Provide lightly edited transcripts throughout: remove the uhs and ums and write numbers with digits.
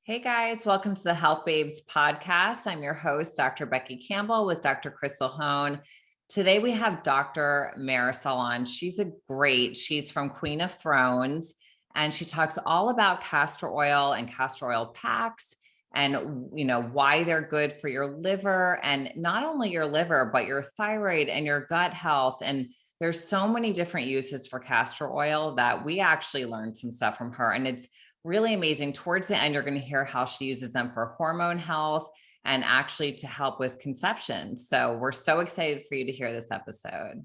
Hey guys, welcome to the Health Babes podcast. I'm your host, Dr. Becky Campbell with Dr. Crystal Hone. Today we have Dr. Marisol on. She's from Queen of Thrones, and she talks all about castor oil and castor oil packs and why they're good for your liver, and not only your liver, but your thyroid and your gut health. And there's so many different uses for castor oil that we actually learned some stuff from her, and it's really amazing. Towards the end, you're going to hear how she uses them for hormone health and actually to help with conception. So we're so excited for you to hear this episode.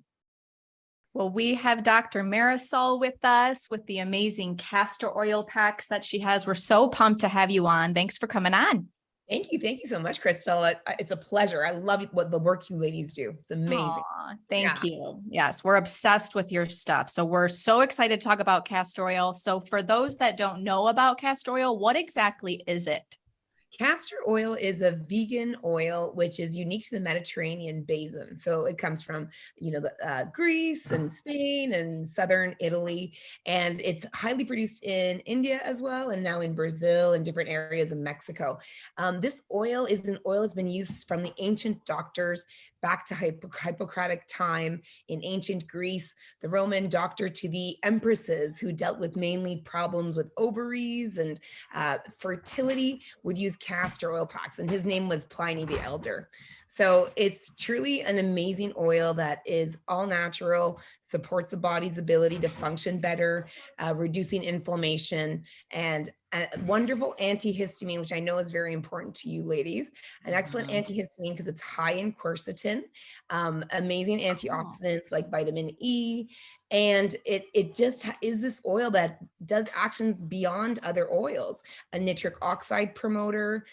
Well, we have Dr. Marisol with us with the amazing castor oil packs that she has. We're so pumped to have you on. Thanks for coming on. Thank you. Thank you so much, Crystal. It's a pleasure. I love what the work you ladies do. It's amazing. Aww, thank you. Yes, we're obsessed with your stuff. So we're so excited to talk about castor oil. So for those that don't know about castor oil, what exactly is it? Castor oil is a vegan oil, which is unique to the Mediterranean basin. So it comes from, Greece and Spain and southern Italy, and it's highly produced in India as well, and now in Brazil and different areas of Mexico. This oil is an oil that's been used from the ancient doctors back to Hippocratic time in ancient Greece, the Roman doctor to the empresses who dealt with mainly problems with ovaries and fertility would use castor oil packs, and his name was Pliny the Elder. So it's truly an amazing oil that is all natural, supports the body's ability to function better, reducing inflammation, and a wonderful antihistamine, which I know is very important to you ladies. An excellent antihistamine because it's high in quercetin, amazing antioxidants like vitamin E, and it just is this oil that does actions beyond other oils. A nitric oxide promoter,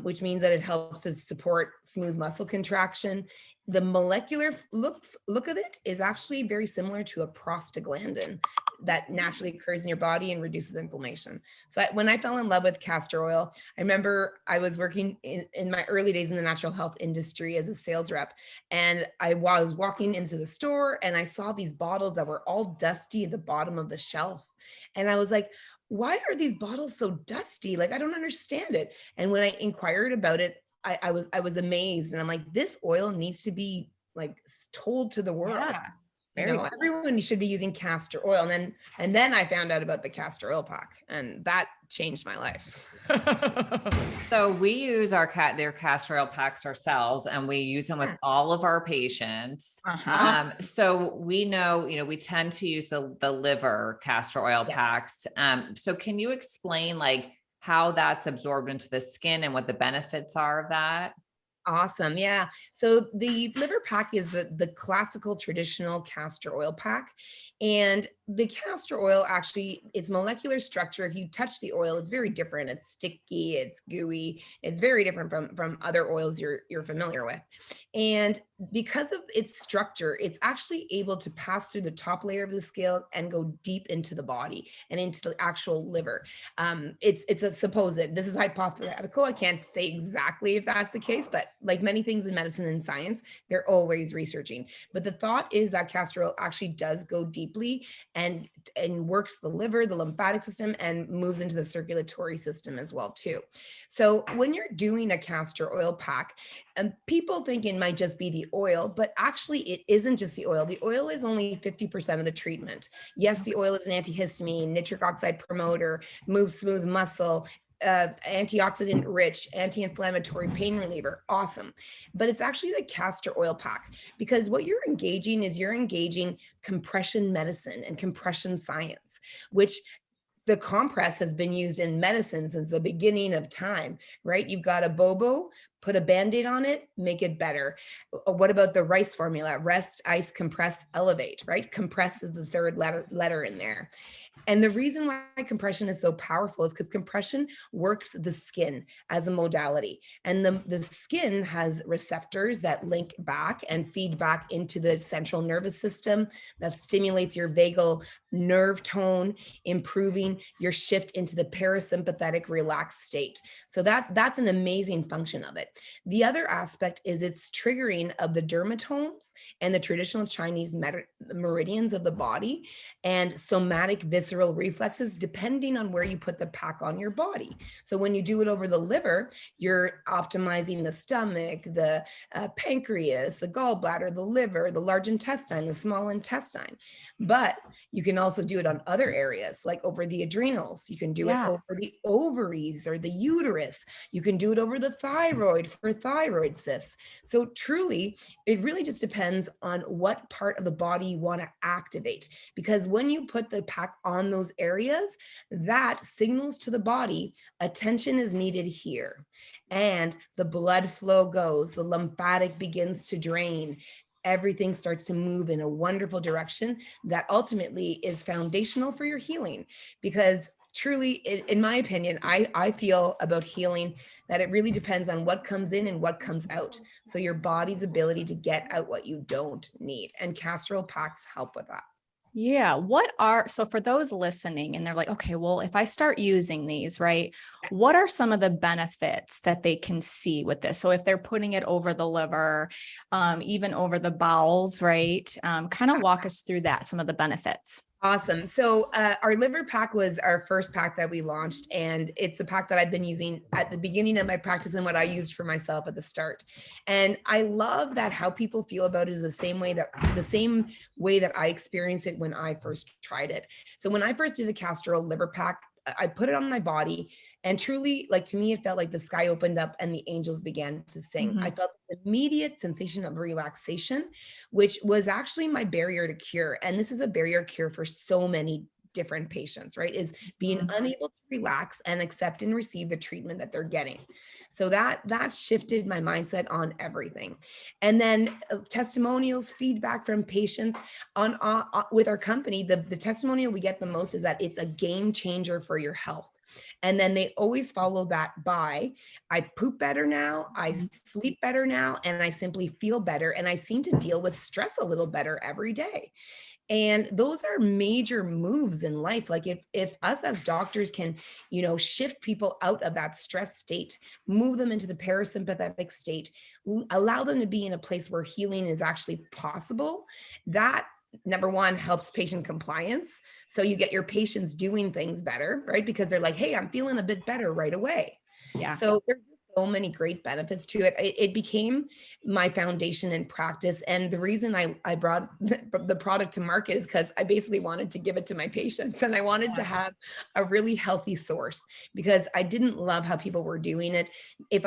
which means that it helps to support smooth muscle contraction. The molecular look of it is actually very similar to a prostaglandin that naturally occurs in your body and reduces inflammation. So when I fell in love with castor oil, I remember I was working in my early days in the natural health industry as a sales rep. And I was walking into the store and I saw these bottles that were all dusty at the bottom of the shelf. And I was like, why are these bottles so dusty? Like, I don't understand it. And when I inquired about it, I was amazed, and I'm like, this oil needs to be like told to the world. Yeah, everyone should be using castor oil. And then I found out about the castor oil pack, and that changed my life. So we use their castor oil packs ourselves, and we use them with all of our patients. So we know, we tend to use the liver castor oil packs. So can you explain how that's absorbed into the skin and what the benefits are of that? Awesome. Yeah. So the liver pack is the classical traditional castor oil pack. And the castor oil, actually, its molecular structure, if you touch the oil, it's very different. It's sticky, it's gooey, it's very different from other oils you're familiar with. And because of its structure, it's actually able to pass through the top layer of the scale and go deep into the body and into the actual liver. It's a supposed, this is hypothetical. I can't say exactly if that's the case, but like many things in medicine and science, they're always researching. But the thought is that castor oil actually does go deeply and works the liver, the lymphatic system, and moves into the circulatory system as well too. So when you're doing a castor oil pack, people think it might just be the oil, but actually it isn't just the oil. The oil is only 50% of the treatment. Yes, the oil is an antihistamine, nitric oxide promoter, moves smooth muscle, antioxidant rich, anti-inflammatory, pain reliever. Awesome. But it's actually the castor oil pack, because what you're engaging compression medicine and compression science, which the compress has been used in medicine since the beginning of time, right? You've got a bobo, put a Band-Aid on it, make it better. What about the rice formula? Rest, ice, compress, elevate, right? Compress is the third letter in there. And the reason why compression is so powerful is because compression works the skin as a modality. And the skin has receptors that link back and feed back into the central nervous system that stimulates your vagal nerve tone, improving your shift into the parasympathetic relaxed state. So that's an amazing function of it. it. The other aspect is its triggering of the dermatomes and the traditional Chinese meridians of the body and somatic visceral reflexes, depending on where you put the pack on your body. So when you do it over the liver, you're optimizing the stomach, the pancreas, the gallbladder, the liver, the large intestine, the small intestine. But you can also do it on other areas, like over the adrenals. You can do it over the ovaries or the uterus. You can do it over the thyroid for thyroid cysts. So truly, it really just depends on what part of the body you want to activate. Because when you put the pack on those areas, that signals to the body, attention is needed here. And the blood flow goes, the lymphatic begins to drain. Everything starts to move in a wonderful direction that ultimately is foundational for your healing. Because truly, in my opinion, I feel about healing that it really depends on what comes in and what comes out. So your body's ability to get out what you don't need. And castor oil packs help with that. Yeah. So for those listening and they're like, okay, well, if I start using these, right, what are some of the benefits that they can see with this? So if they're putting it over the liver, even over the bowels, right, kind of walk us through that, some of the benefits. Awesome. So our liver pack was our first pack that we launched, and it's the pack that I've been using at the beginning of my practice and what I used for myself at the start. And I love that how people feel about it is the same way that I experienced it when I first tried it. So when I first did the castor oil liver pack, I put it on my body, and truly, like, to me, it felt like the sky opened up and the angels began to sing. Mm-hmm. I felt the immediate sensation of relaxation, which was actually my barrier to cure. And this is a barrier cure for so many different patients, right? Is being unable to relax and accept and receive the treatment that they're getting. So that shifted my mindset on everything. And then testimonials, feedback from patients on with our company, the testimonial we get the most is that it's a game changer for your health. And then they always follow that by, I poop better now, I sleep better now, and I simply feel better. And I seem to deal with stress a little better every day. And those are major moves in life. Like if us as doctors can, shift people out of that stress state, move them into the parasympathetic state, allow them to be in a place where healing is actually possible, that number one helps patient compliance. So you get your patients doing things better, right? Because they're like, hey, I'm feeling a bit better right away. Yeah. So there's so many great benefits to it. It became my foundation in practice. And the reason I brought the product to market is because I basically wanted to give it to my patients, and I wanted to have a really healthy source, because I didn't love how people were doing it.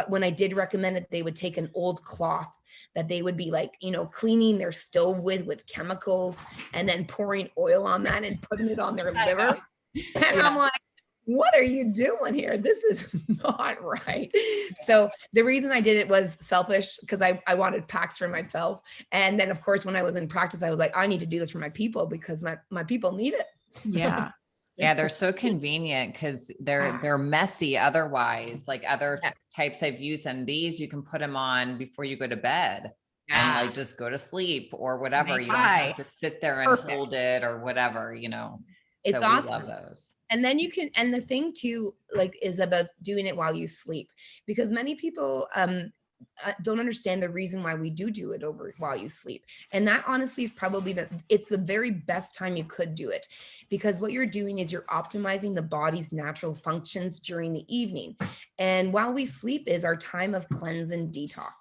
When I did recommend it, they would take an old cloth that they would be like, cleaning their stove with chemicals and then pouring oil on that and putting it on their liver. And I'm like, what are you doing here? This is not right. So the reason I did it was selfish, because I wanted packs for myself. And then of course, when I was in practice, I was like, I need to do this for my people because my people need it. Yeah. Yeah, they're so convenient because they're messy otherwise, like other types I've used. And these, you can put them on before you go to bed and like just go to sleep or whatever. You don't have to sit there and hold it or whatever, It's so awesome. We love those. And then and the thing too, like, is about doing it while you sleep, because many people don't understand the reason why we do it over while you sleep. And that honestly is probably it's the very best time you could do it, because what you're doing is you're optimizing the body's natural functions during the evening. And while we sleep is our time of cleanse and detox.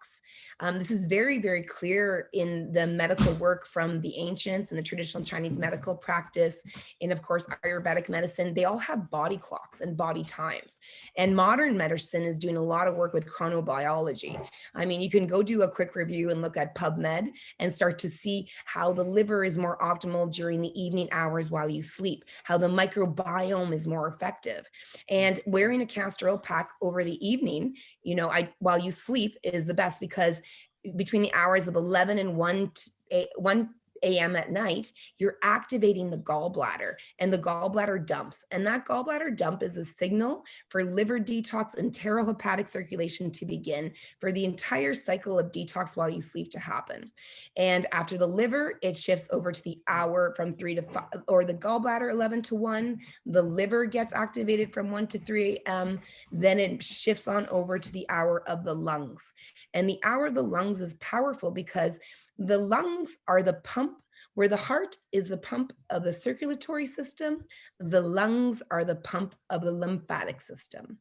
This is very, very clear in the medical work from the ancients and the traditional Chinese medical practice. And of course, Ayurvedic medicine, they all have body clocks and body times. And modern medicine is doing a lot of work with chronobiology. I mean, you can go do a quick review and look at PubMed and start to see how the liver is more optimal during the evening hours while you sleep, how the microbiome is more effective. And wearing a castor oil pack over the evening, while you sleep is the best, because between the hours of 11 and 1 a.m. at night, you're activating the gallbladder, and the gallbladder dumps. And that gallbladder dump is a signal for liver detox and enterohepatic circulation to begin, for the entire cycle of detox while you sleep to happen. And after the liver, it shifts over to the hour from 3 to 5, or the gallbladder 11 to 1. The liver gets activated from 1 to 3 a.m. Then it shifts on over to the hour of the lungs. And the hour of the lungs is powerful because the lungs are the pump. Where the heart is the pump of the circulatory system, the lungs are the pump of the lymphatic system.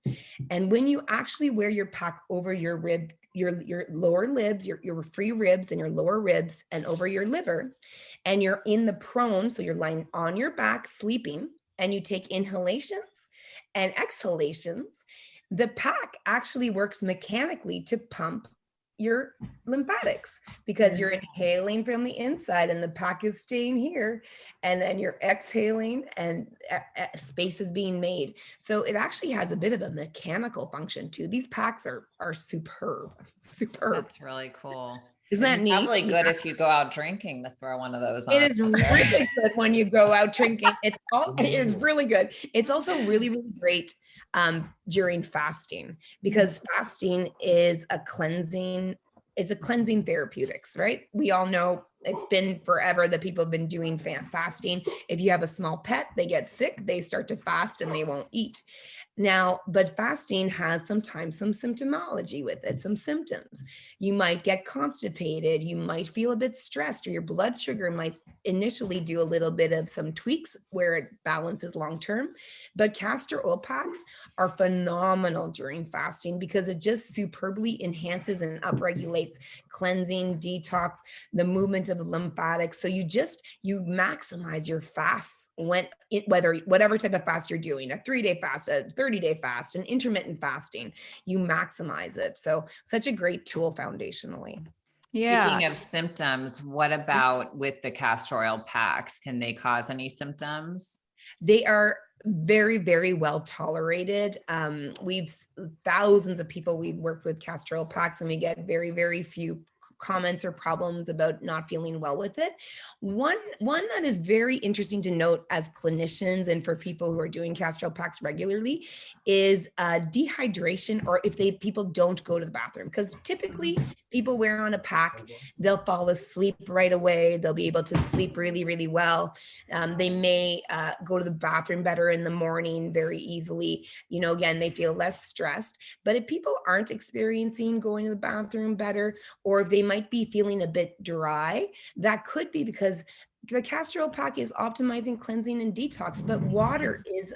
And when you actually wear your pack over your rib, your lower ribs, your free ribs and your lower ribs, and over your liver, and you're in the prone, so you're lying on your back sleeping, and you take inhalations and exhalations, the pack actually works mechanically to pump your lymphatics, because you're inhaling from the inside and the pack is staying here, and then you're exhaling and space is being made. So it actually has a bit of a mechanical function too. These packs are superb. That's really cool. Isn't that neat? Probably good if you go out drinking to throw one of those on. It is really good when you go out drinking. It is really good. It's also really, really great during fasting, because fasting is a cleansing therapeutics, right? We all know it's been forever that people have been doing fasting. If you have a small pet, they get sick, they start to fast and they won't eat. Now, but fasting has sometimes some symptomology with it, some symptoms. You might get constipated, you might feel a bit stressed, or your blood sugar might initially do a little bit of some tweaks where it balances long-term. But castor oil packs are phenomenal during fasting, because it just superbly enhances and upregulates cleansing, detox, the movement of the lymphatics. So you maximize your fasts whatever type of fast you're doing, a 3-day fast, a 30-day fast, an intermittent fasting, you maximize it. So such a great tool foundationally. Yeah. Speaking of symptoms, what about with the castor oil packs? Can they cause any symptoms? They are very, very well tolerated. We've thousands of people we've worked with castor oil packs, and we get very, very few comments or problems about not feeling well with it. One that is very interesting to note as clinicians and for people who are doing castor oil packs regularly is dehydration, or if people don't go to the bathroom, because typically people wear on a pack, they'll fall asleep right away. They'll be able to sleep really, really well. They may go to the bathroom better in the morning very easily. Again, they feel less stressed. But if people aren't experiencing going to the bathroom better, or if they might be feeling a bit dry, that could be because the castor oil pack is optimizing cleansing and detox, but water is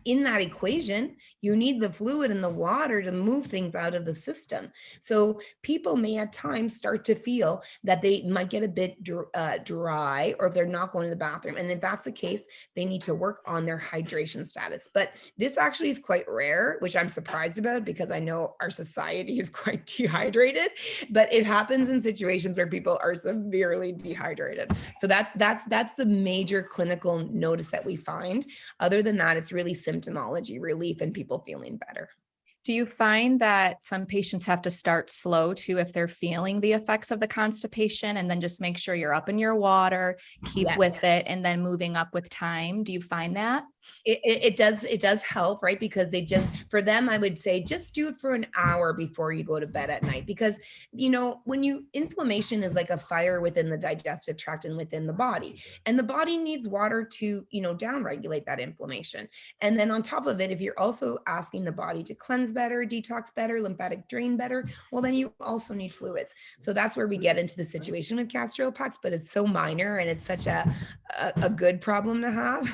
in that equation. You need the fluid and the water to move things out of the system. So people may at times start to feel that they might get a bit dry, or if they're not going to the bathroom. And if that's the case, they need to work on their hydration status. But this actually is quite rare, which I'm surprised about, because I know our society is quite dehydrated, but it happens in situations where people are severely dehydrated. So that's the major clinical notice that we find. Other than that, it's really symptomology, relief, and people feeling better. Do you find that some patients have to start slow too, if they're feeling the effects of the constipation, and then just make sure you're up in your water, keep with it, and then moving up with time? Do you find that? It does help, right? Because for them, I would say just do it for an hour before you go to bed at night, because inflammation is like a fire within the digestive tract and within the body, and the body needs water to downregulate that inflammation. And then on top of it, if you're also asking the body to cleanse better, detox better, lymphatic drain better, well, then you also need fluids. So that's where we get into the situation with castor oil packs, but it's so minor, and it's such a good problem to have.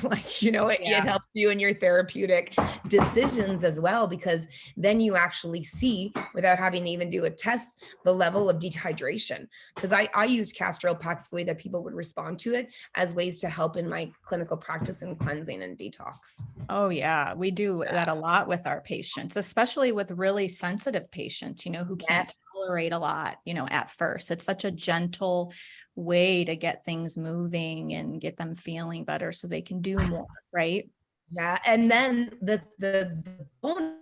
It helps you in your therapeutic decisions as well, because then you actually see, without having to even do a test, the level of dehydration. Because I use castor oil packs the way that people would respond to it, as ways to help in my clinical practice in cleansing and detox. Oh yeah, we do that a lot with our patients, especially with really sensitive patients, who can't tolerate a lot, at first. It's such a gentle way to get things moving and get them feeling better so they can do more, right? Yeah. And then the bonus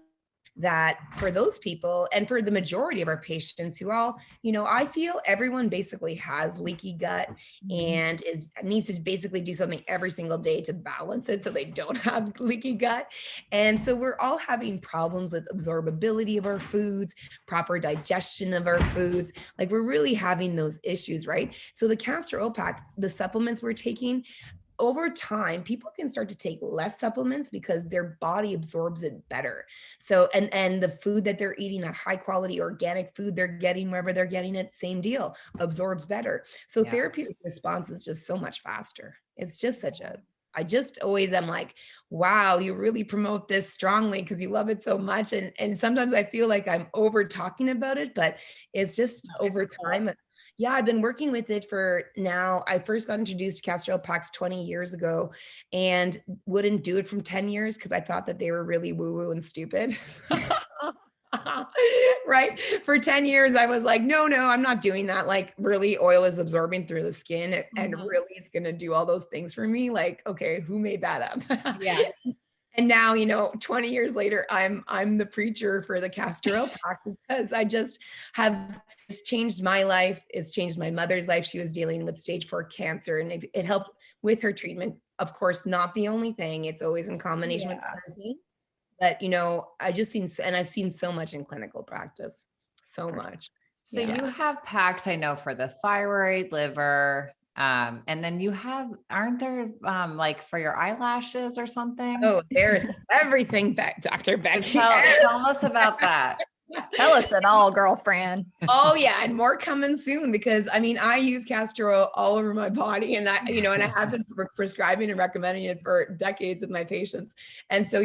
that for those people and for the majority of our patients who all, I feel everyone basically has leaky gut and needs to basically do something every single day to balance it so they don't have leaky gut. And so we're all having problems with absorbability of our foods, proper digestion of our foods. Like we're really having those issues, right? So the castor oil pack, the supplements we're taking, over time, people can start to take less supplements because their body absorbs it better. So, and the food that they're eating, that high quality organic food they're getting, wherever they're getting it, same deal, absorbs better. So therapeutic response is just so much faster. It's just I just always am like, wow, you really promote this strongly because you love it so much. And sometimes I feel like I'm over talking about it, but it's just over time. Yeah, I've been working with it for now. I first got introduced to castor oil packs 20 years ago and wouldn't do it from 10 years because I thought that they were really woo-woo and stupid. Right? For 10 years, I was like, no, I'm not doing that. Like really oil is absorbing through the skin and really it's going to do all those things for me. Like, okay, who made that up? Yeah. And now, 20 years later, I'm the preacher for the castor oil pack because I just it's changed my life. It's changed my mother's life. She was dealing with stage 4 cancer and it helped with her treatment. Of course, not the only thing. It's always in combination with other things. But, I've seen so much in clinical practice, so much. So you have packs, I know, for the thyroid, liver, and then you have, aren't there like for your eyelashes or something? Oh, there's everything back, Dr. Becky. Tell us about that. Tell us it all, girlfriend. Oh yeah. And more coming soon because I use castor oil all over my body and and I have been prescribing and recommending it for decades with my patients. And so,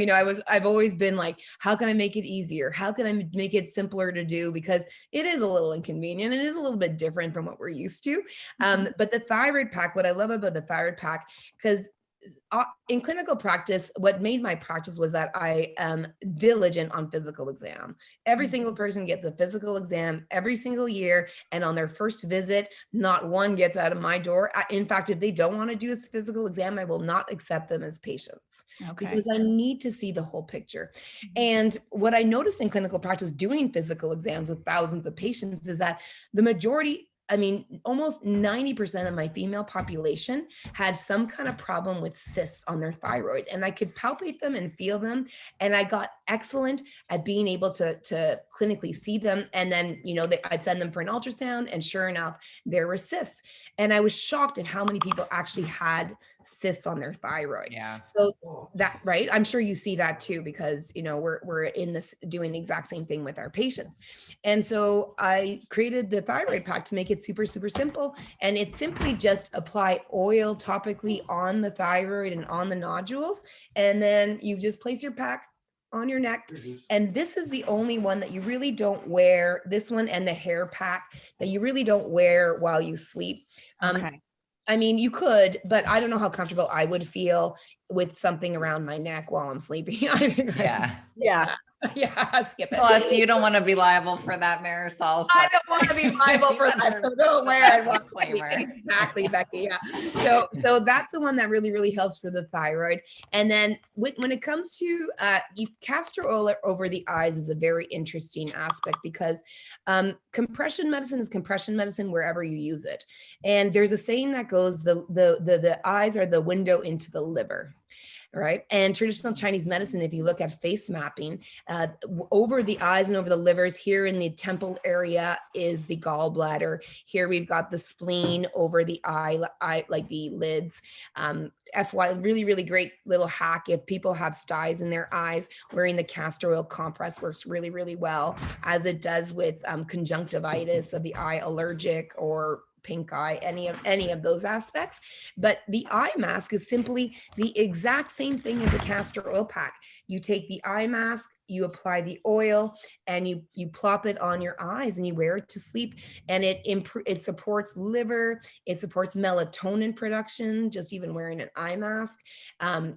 I've always been like, how can I make it easier? How can I make it simpler to do? Because it is a little inconvenient. It is a little bit different from what we're used to. But the thyroid pack, what I love about the thyroid pack, because in clinical practice, what made my practice was that I am diligent on physical exam. Every single person gets a physical exam every single year. And on their first visit, not one gets out of my door. In fact, if they don't want to do a physical exam, I will not accept them as patients because I need to see the whole picture. And what I noticed in clinical practice doing physical exams with thousands of patients is that the majority, almost 90% of my female population had some kind of problem with cysts on their thyroid. And I could palpate them and feel them. And I got excellent at being able to clinically see them. And then, I'd send them for an ultrasound. And sure enough, there were cysts. And I was shocked at how many people actually had cysts on their thyroid. Yeah. So that, right. I'm sure you see that too, because, we're in this doing the exact same thing with our patients. And so I created the thyroid pack to make it super, super simple. And it's simply just apply oil topically on the thyroid and on the nodules. And then you just place your pack on your neck. And this is the only one that you really don't wear. This one and the hair pack that you really don't wear while you sleep. You could, but I don't know how comfortable I would feel with something around my neck while I'm sleeping. I think skip it. Plus, you don't want to be liable for that, Marisol. So. I don't want to be liable for that. So don't wear it. Disclaimer. Exactly, Becky. Yeah. So that's the one that really, really helps for the thyroid. And then when it comes to castor oil over the eyes is a very interesting aspect because compression medicine is compression medicine wherever you use it. And there's a saying that goes, the eyes are the window into the liver. Right. And traditional Chinese medicine, if you look at face mapping, over the eyes and over the livers, here in the temple area is the gallbladder. Here we've got the spleen over the eye like the lids. FY, really, really great little hack. If people have styes in their eyes, wearing the castor oil compress works really, really well, as it does with conjunctivitis of the eye, allergic or pink eye, any of those aspects. But the eye mask is simply the exact same thing as a castor oil pack. You take the eye mask, you apply the oil, and you plop it on your eyes and you wear it to sleep. And it supports liver, it supports melatonin production, just even wearing an eye mask.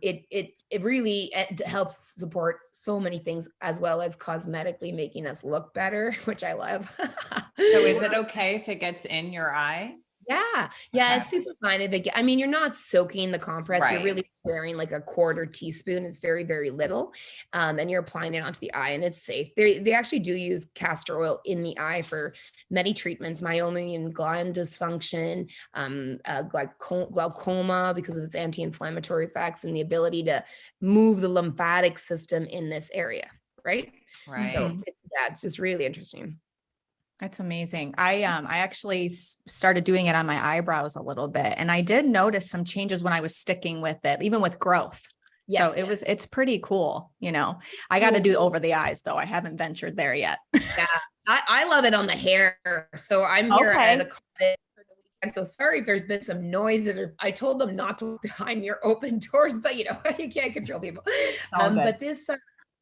It really helps support so many things, as well as cosmetically making us look better, which I love. So is it okay if it gets in your eye? Yeah, it's super fine. I mean, you're not soaking the compress. You're Right. really wearing like a quarter teaspoon. It's very, very little. And you're applying it onto the eye, and it's safe. They actually do use castor oil in the eye for many treatments, meibomian gland dysfunction, glaucoma, because of its anti-inflammatory effects and the ability to move the lymphatic system in this area, right? Right. So yeah, it's just really interesting. That's amazing. I actually started doing it on my eyebrows a little bit, and I did notice some changes when I was sticking with it, even with growth. So it's pretty cool. You know, I got to do over the eyes though. I haven't ventured there yet. Yeah, I love it on the hair. So I'm here at a cottage for the weekend. So sorry if there's been some noises, or I told them not to look behind your open doors, but you know, you can't control people. But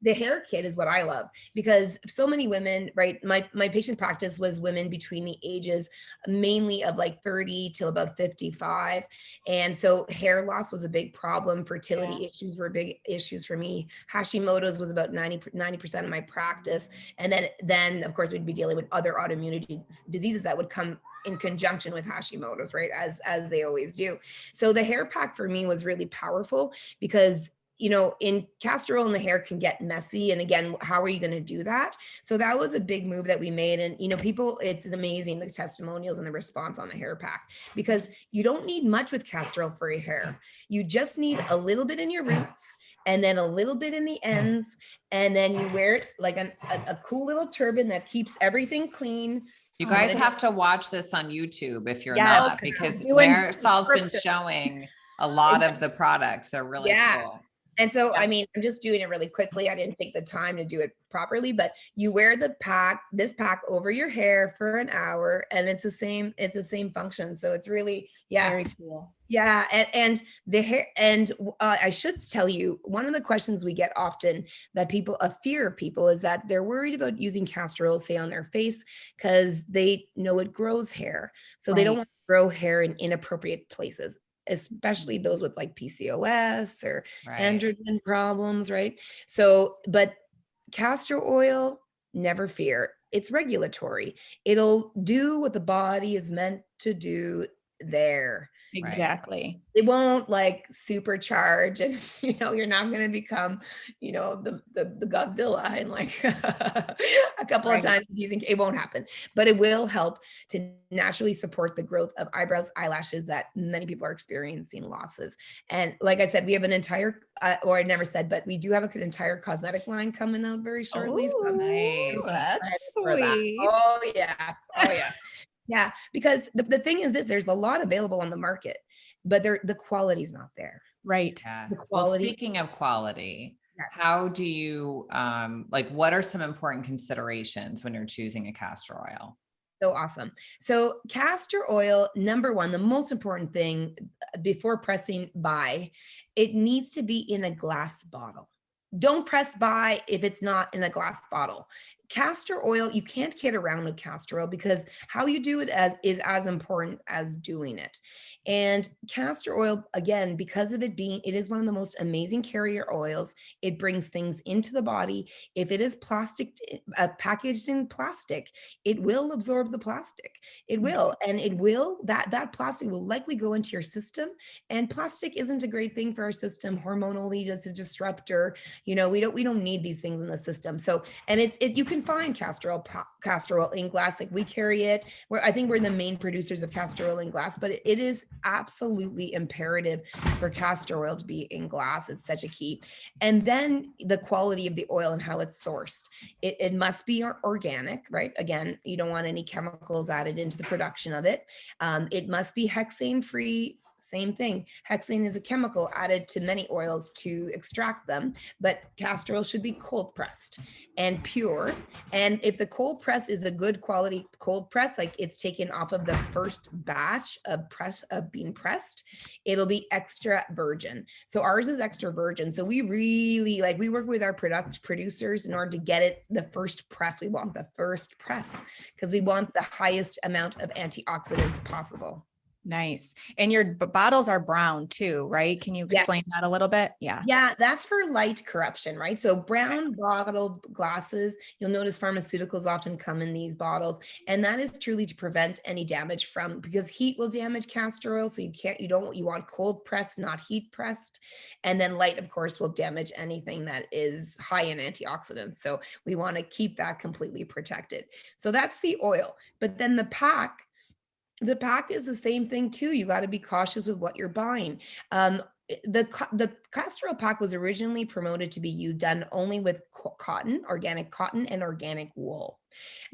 the hair kit is what I love, because so many women, right? My patient practice was women between the ages mainly of like 30 till about 55. And so hair loss was a big problem. Fertility issues were big issues for me. Hashimoto's was about 90% of my practice. And then of course we'd be dealing with other autoimmune diseases that would come in conjunction with Hashimoto's, right? As they always do. So the hair pack for me was really powerful, because you know, in castor oil in the hair can get messy. And again, how are you going to do that? So that was a big move that we made. And, you know, people, it's amazing, the testimonials and the response on the hair pack, because you don't need much with castor oil for your hair. You just need a little bit in your roots, and then a little bit in the ends. And then you wear it like a cool little turban that keeps everything clean. You guys have to watch this on YouTube if you're not, because Marisol's been showing a lot of the products. They're really cool. And so, I mean, I'm just doing it really quickly. I didn't take the time to do it properly, but you wear this pack over your hair for an hour, and it's the same function. So it's really, very cool. Yeah. And the hair, and I should tell you, one of the questions we get often, that a fear of people, is that they're worried about using castor oil, say, on their face, because they know it grows hair. So they don't want to grow hair in inappropriate places, especially those with like PCOS or androgen problems, right? So, but castor oil, never fear. It's regulatory. It'll do what the body is meant to do there. Exactly. It won't like supercharge, and you know, you're not going to become, you know, the Godzilla in like a couple of times using. It won't happen, but it will help to naturally support the growth of eyebrows, eyelashes that many people are experiencing losses. And like I said, we have an entire, or I never said, but we do have an entire cosmetic line coming out very shortly. Oh, nice. That's sweet. Oh yeah. Oh yeah. Yeah, because the thing is this, there's a lot available on the market, but the quality's not there. Right. Yeah. Well, speaking of quality, how do you, what are some important considerations when you're choosing a castor oil? So awesome. So castor oil, number one, the most important thing before pressing buy, it needs to be in a glass bottle. Don't press buy if it's not in a glass bottle. Castor oil, you can't kid around with castor oil, because how you do it is as important as doing it. And castor oil, again, because of it is one of the most amazing carrier oils. It brings things into the body. If it is packaged in plastic, it will absorb the plastic. It will, and that plastic will likely go into your system. And plastic isn't a great thing for our system. Hormonally, it's a disruptor. You know, we don't need these things in the system. So, and you can find castor oil in glass. Like we carry it. I think we're the main producers of castor oil in glass, but it is absolutely imperative for castor oil to be in glass. It's such a key. And then the quality of the oil and how it's sourced. It must be organic, right? Again, you don't want any chemicals added into the production of it. It must be hexane free. Same thing. Hexane is a chemical added to many oils to extract them, but castor oil should be cold pressed and pure. And if the cold press is a good quality cold press, like it's taken off of the first batch of being pressed, it'll be extra virgin. So ours is extra virgin. So we really we work with our producers in order to get it the first press. We want the first press because we want the highest amount of antioxidants possible. Nice. And your bottles are brown too, right? Can you Yes. explain that a little bit? Yeah. Yeah, that's for light corruption, right? So brown bottled glasses, you'll notice pharmaceuticals often come in these bottles, and that is truly to prevent any damage from, because heat will damage castor oil. So you want cold pressed, not heat pressed. And then light, of course, will damage anything that is high in antioxidants. So we want to keep that completely protected. So that's the oil. But then the pack is the same thing too. You got to be cautious with what you're buying. The castor oil pack was originally promoted to be done only with cotton, organic cotton, and organic wool.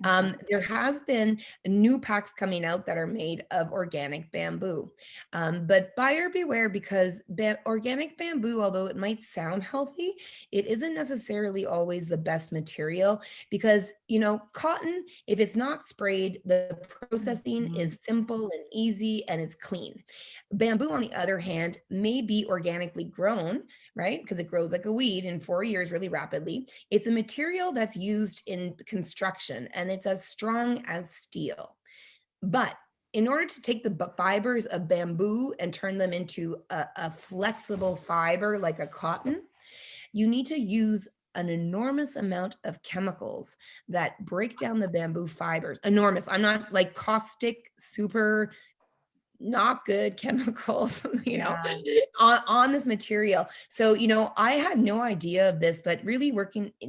There has been new packs coming out that are made of organic bamboo, but buyer beware, because organic bamboo, although it might sound healthy, it isn't necessarily always the best material, because cotton, if it's not sprayed, the processing is simple and easy and it's clean. Bamboo, on the other hand, may be organically grown, right? Because it grows like a weed in 4 years really rapidly. It's a material that's used in construction, and it's as strong as steel. But in order to take the fibers of bamboo and turn them into a flexible fiber like a cotton, you need to use an enormous amount of chemicals that break down the bamboo fibers. Enormous. I'm not like caustic, super not good chemicals, on this material. So, I had no idea of this, but really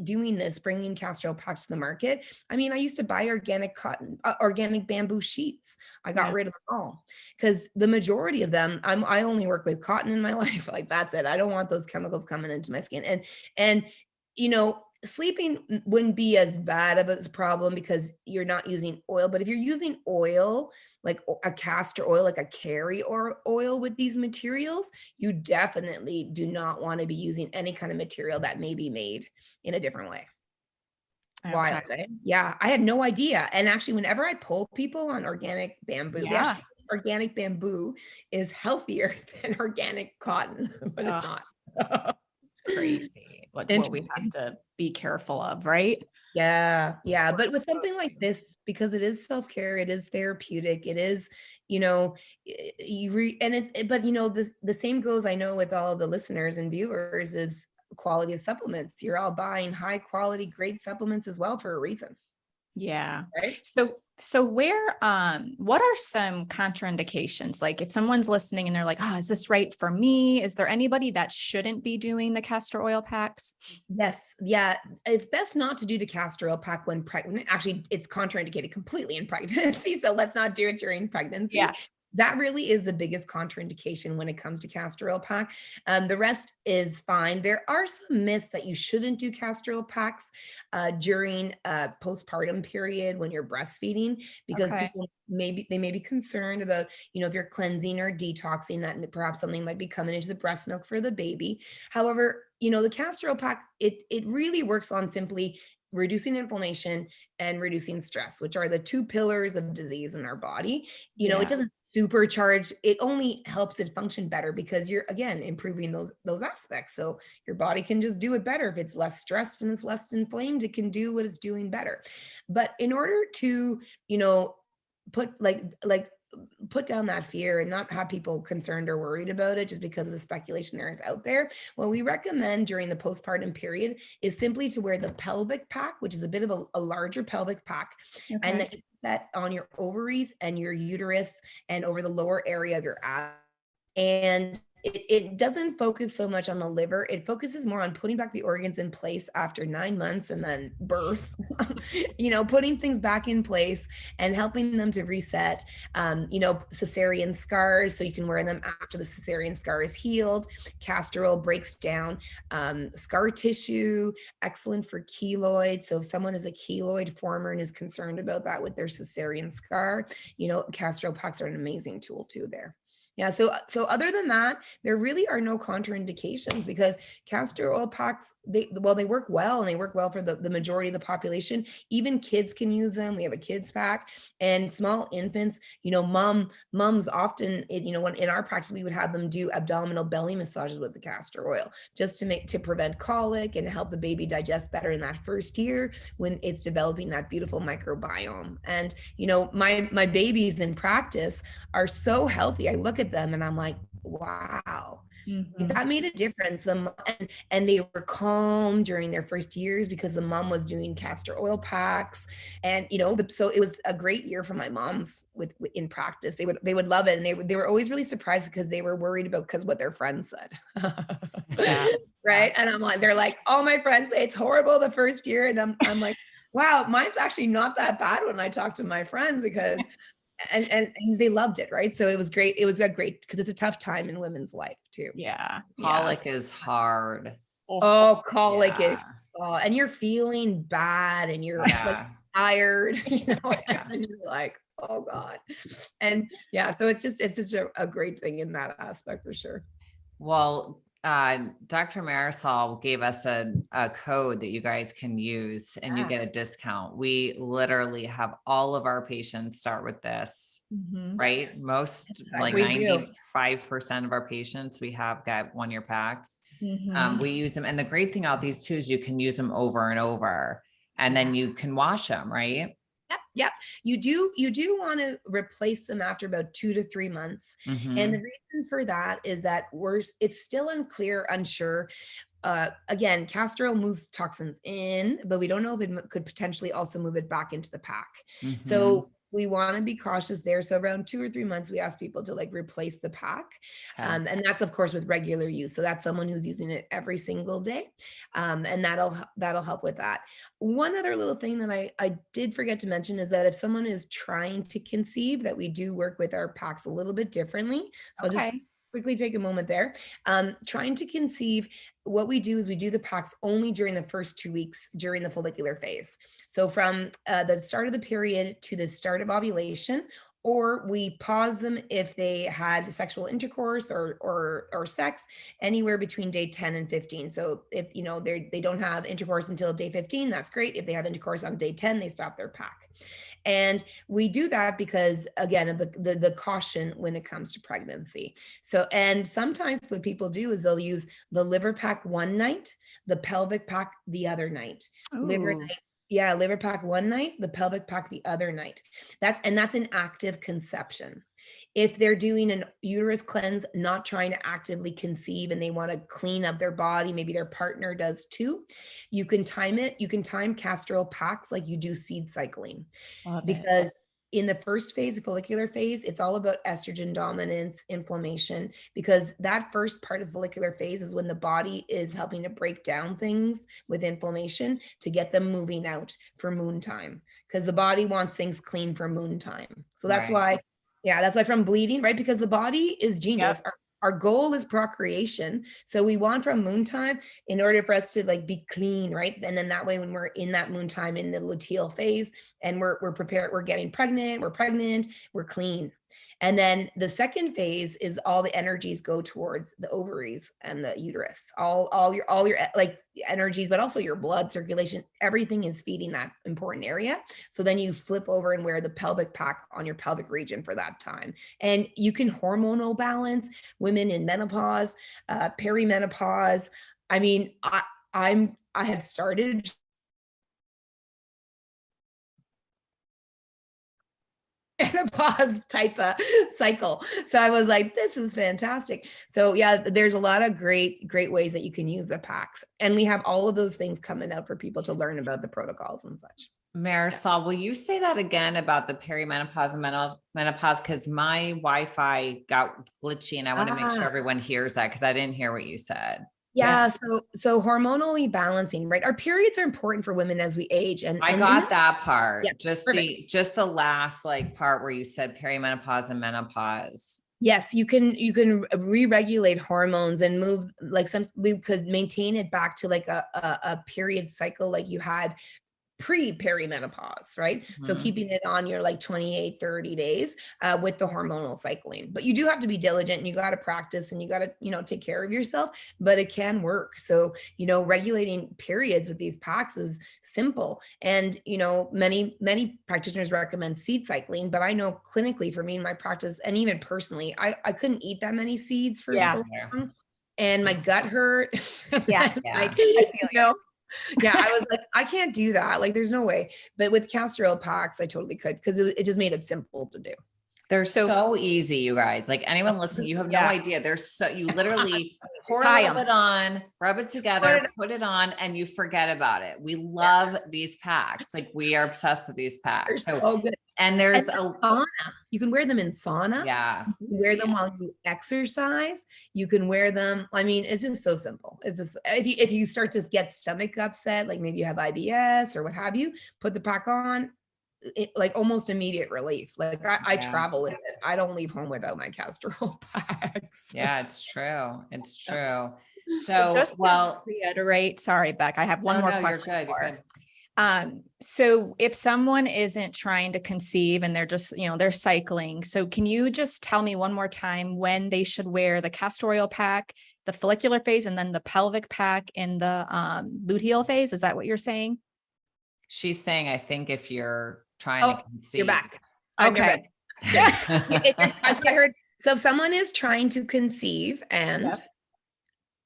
doing this, bringing castor oil packs to the market. I mean, I used to buy organic cotton, organic bamboo sheets. I got rid of them all, because the majority of them, I only work with cotton in my life. Like, that's it. I don't want those chemicals coming into my skin. And, sleeping wouldn't be as bad of a problem because you're not using oil. But if you're using oil, like a castor oil, like a carry or oil with these materials, you definitely do not want to be using any kind of material that may be made in a different way. Okay. Wild, eh? Yeah, I had no idea. And actually, whenever I poll people on organic bamboo, they actually think organic bamboo is healthier than organic cotton, but it's not. It's crazy what we have to be careful of, right? Yeah. But with something like this, because it is self-care, it is therapeutic, it is, the same goes, I know, with all the listeners and viewers, is quality of supplements. You're all buying high quality, great supplements as well for a reason. Yeah. Right. So where, what are some contraindications? Like if someone's listening and they're like, oh, is this right for me? Is there anybody that shouldn't be doing the castor oil packs? Yes. Yeah. It's best not to do the castor oil pack when pregnant. Actually, it's contraindicated completely in pregnancy. So let's not do it during pregnancy. Yeah. That really is the biggest contraindication when it comes to castor oil pack. The rest is fine. There are some myths that you shouldn't do castor oil packs during a postpartum period when you're breastfeeding, because people may be concerned about, if you're cleansing or detoxing, that perhaps something might be coming into the breast milk for the baby. However, the castor oil pack, it really works on simply reducing inflammation and reducing stress, which are the two pillars of disease in our body. It doesn't supercharge, it only helps it function better because you're, again, improving those aspects. So your body can just do it better. If it's less stressed and it's less inflamed, it can do what it's doing better. But in order to, put down that fear and not have people concerned or worried about it just because of the speculation there is out there, what we recommend during the postpartum period is simply to wear the pelvic pack, which is a bit of a larger pelvic pack, and that you put that on your ovaries and your uterus and over the lower area of your abs. And it doesn't focus so much on the liver. It focuses more on putting back the organs in place after 9 months and then birth, putting things back in place and helping them to reset, cesarean scars. So you can wear them after the cesarean scar is healed. Castor oil breaks down scar tissue, excellent for keloids. So if someone is a keloid former and is concerned about that with their cesarean scar, castor oil packs are an amazing tool too there. Yeah. So other than that, there really are no contraindications because castor oil packs, they work well, and they work well for the majority of the population. Even kids can use them. We have a kids pack, and small infants, moms often, when in our practice, we would have them do abdominal belly massages with the castor oil just to prevent colic and help the baby digest better in that first year when it's developing that beautiful microbiome. And, my babies in practice are so healthy. I look at them and I'm like, wow, that made a difference. And they were calm during their first years because the mom was doing castor oil packs, and so it was a great year for my moms in practice. They would love it, and they were always really surprised because they were worried about what their friends said. Yeah. Right. And I'm like, they're like, all my friends say it's horrible the first year, and I'm like, wow, mine's actually not that bad when I talk to my friends, because and they loved it, right? So it was great. It was because it's a tough time in women's life too. Yeah. Colic is hard. Oh, colic is, Yeah. and you're feeling bad, and you're like tired, and you're like, oh God. And so it's such a great thing in that aspect for sure. Well, Dr. Marisol gave us a code that you guys can use, and you get a discount. We literally have all of our patients start with this, right? Most, like 95% of our patients we have got 1-year packs. We use them. And the great thing about these too is you can use them over and over, and then you can wash them, right? Yep. You do want to replace them after about 2 to 3 months. And the reason for that is that it's still unsure. Again, castor oil moves toxins in, but we don't know if it could potentially also move it back into the pack. So we want to be cautious there. So around 2 or 3 months, we ask people to replace the pack. And that's of course with regular use. So that's someone who's using it every single day. And that'll help with that. One other little thing that I did forget to mention is that if someone is trying to conceive, that we do work with our packs a little bit differently. So I'll just quickly take a moment there. Trying to conceive, what we do is we do the packs only during the first 2 weeks during the follicular phase. So from the start of the period to the start of ovulation, or we pause them if they had sexual intercourse or sex anywhere between day 10 and 15. So if they don't have intercourse until day 15, that's great. If they have intercourse on day 10, they stop their pack. And we do that because, again, of the caution when it comes to pregnancy. So, and sometimes what people do is they'll use the liver pack one night, the pelvic pack the other night. Liver pack one night, the pelvic pack the other night. That's an active conception. If they're doing an uterus cleanse, not trying to actively conceive, and they want to clean up their body, maybe their partner does too, you can time it. You can time castor oil packs like you do seed cycling. Because in the first phase, the follicular phase, it's all about estrogen dominance, inflammation, because that first part of the follicular phase is when the body is helping to break down things with inflammation to get them moving out for moon time, because the body wants things clean for moon time. So that's why, that's why from bleeding, right? Because the body is genius. Our goal is procreation. So we want from moon time in order for us to be clean, right? And then that way, when we're in that moon time in the luteal phase and we're prepared, we're getting pregnant, we're clean. And then the second phase is all the energies go towards the ovaries and the uterus, all your energies, but also your blood circulation, everything is feeding that important area. So then you flip over and wear the pelvic pack on your pelvic region for that time. And you can hormonal balance women in menopause, perimenopause. I mean, I had started menopause type of cycle. So I was like, this is fantastic. So yeah, there's a lot of great ways that you can use the packs. And we have all of those things coming out for people to learn about the protocols and such. Marisol, will you say that again about the perimenopause and menopause? Because my Wi-Fi got glitchy, and I want to make sure everyone hears that, because I didn't hear what you said. Yeah. So hormonally balancing, right? Our periods are important for women as we age. And I got that part. Yeah, just the last part where you said perimenopause and menopause. Yes, you can re-regulate hormones and move we could maintain it back to a period cycle like you had pre-perimenopause, right? So keeping it on your like 28, 30 days with the hormonal cycling. But you do have to be diligent and you got to practice and you got to, take care of yourself, but it can work. So, regulating periods with these packs is simple. And, many practitioners recommend seed cycling, but I know clinically for me in my practice, and even personally, I couldn't eat that many seeds for so long. And my gut hurt. Yeah. Like, I feel yeah, I was like, I can't do that. Like, there's no way. But with castor oil packs, I totally could, because it just made it simple to do. They're so easy, you guys. Like anyone listening, you have no idea. You literally pour a little bit on, rub it together, put it on, and you forget about it. We love these packs. Like we are obsessed with these packs. So good. And there's sauna. You can wear them in sauna. Yeah. You can wear them while you exercise. You can wear them. I mean, it's just so simple. It's just, if you start to get stomach upset, like maybe you have IBS or what have you, put the pack on. Like almost immediate relief. Like I travel with it. I don't leave home without my castor oil packs. Yeah, it's true. It's true. So just to reiterate, sorry, Beck, I have one more question. You're good. So if someone isn't trying to conceive and they're just, they're cycling. So can you just tell me one more time when they should wear the castor oil pack, the follicular phase, and then the pelvic pack in the luteal phase? Is that what you're saying? She's saying, I think if you're trying to conceive. You're back. Okay. I heard. So if someone is trying to conceive and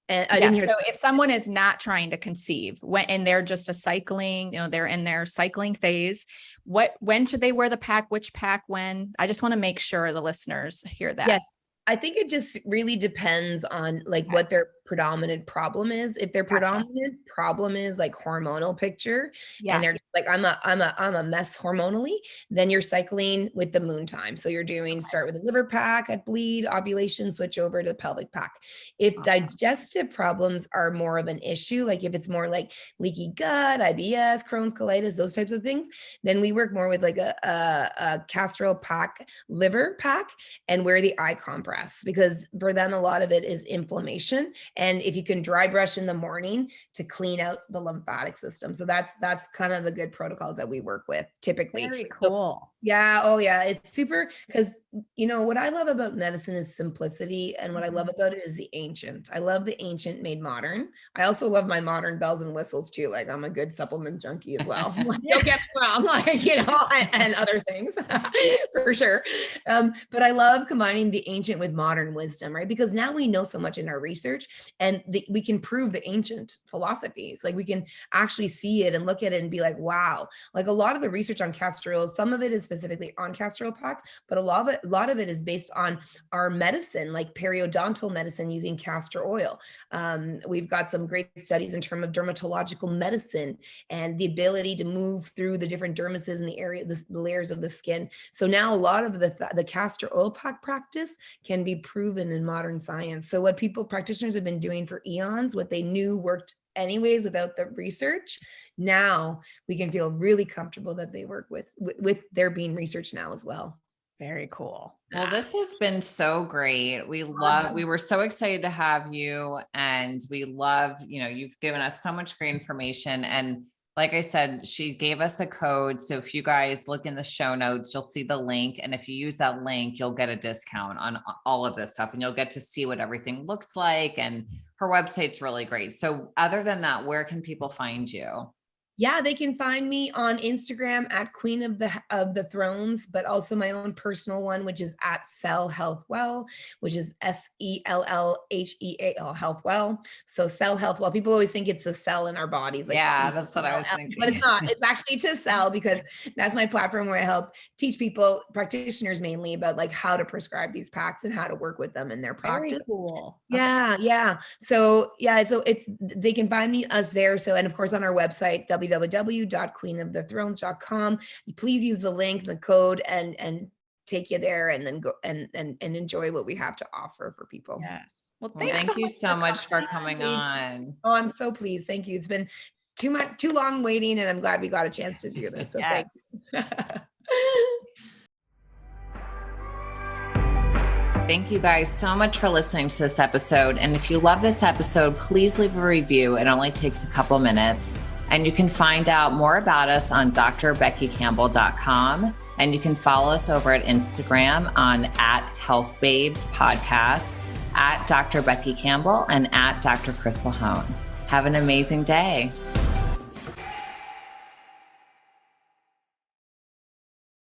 I didn't hear. So if someone is not trying to conceive and they're just cycling, they're in their cycling phase, when should they wear the pack? Which pack when? I just want to make sure the listeners hear that. Yes. I think it just really depends on like what their predominant problem is. If their predominant problem is like hormonal picture, and they're just like, I'm a mess hormonally, then you're cycling with the moon time. So you're doing start with the liver pack at bleed, ovulation, switch over to the pelvic pack. If digestive problems are more of an issue, like if it's more like leaky gut, IBS, Crohn's, colitis, those types of things, then we work more with like a castor oil pack, liver pack, and wear the eye compress, because for them, a lot of it is inflammation. And if you can dry brush in the morning to clean out the lymphatic system. So that's kind of the good protocols that we work with typically. Very cool. So, yeah. Oh yeah. It's super, because what I love about medicine is simplicity. And what I love about it is the ancient. I love the ancient made modern. I also love my modern bells and whistles too. Like I'm a good supplement junkie as well. Don't get me wrong, and other things for sure. But I love combining the ancient with modern wisdom, right? Because now we know so much in our research, and we can prove the ancient philosophies. Like we can actually see it and look at it and be like, wow. Like a lot of the research on castor oil, some of it is specifically on castor oil packs, but a lot of it is based on our medicine, like periodontal medicine using castor oil. We've got some great studies in terms of dermatological medicine and the ability to move through the different dermises in the area, the layers of the skin. So now a lot of the castor oil pack practice can be proven in modern science. So what practitioners have been doing for eons, what they knew worked anyways without the research, now we can feel really comfortable that they work with there being research now as well. Very cool. Well, this has been so great. We were so excited to have you, and we love, you've given us so much great information. And like I said, she gave us a code. So if you guys look in the show notes, you'll see the link. And if you use that link, you'll get a discount on all of this stuff, and you'll get to see what everything looks like. And her website's really great. So other than that, where can people find you? Yeah, they can find me on Instagram at Queen of the Thrones, but also my own personal one, which is at Cell Health Well, which is SELLHEAL Health Well. So Cell Health Well. People always think it's a cell in our bodies. Like that's what I was thinking. But it's not. It's actually to cell, because that's my platform where I help teach people, practitioners mainly, about like how to prescribe these packs and how to work with them in their practice. Very cool. Yeah. So it's they can find us there. So, and of course on our website, www.queenofthethrones.com. Please use the link, the code, and take you there, and then go and enjoy what we have to offer for people. Yes. Well, thank you so much for coming on. Oh, I'm so pleased. Thank you. It's been too long waiting, and I'm glad we got a chance to do this. So thanks. Thank you guys so much for listening to this episode. And if you love this episode, please leave a review. It only takes a couple minutes. And you can find out more about us on drbeckycampbell.com. And you can follow us over at Instagram on @HealthBabesPodcast, @Dr. Becky Campbell, and @Dr. Crystal Hone. Have an amazing day.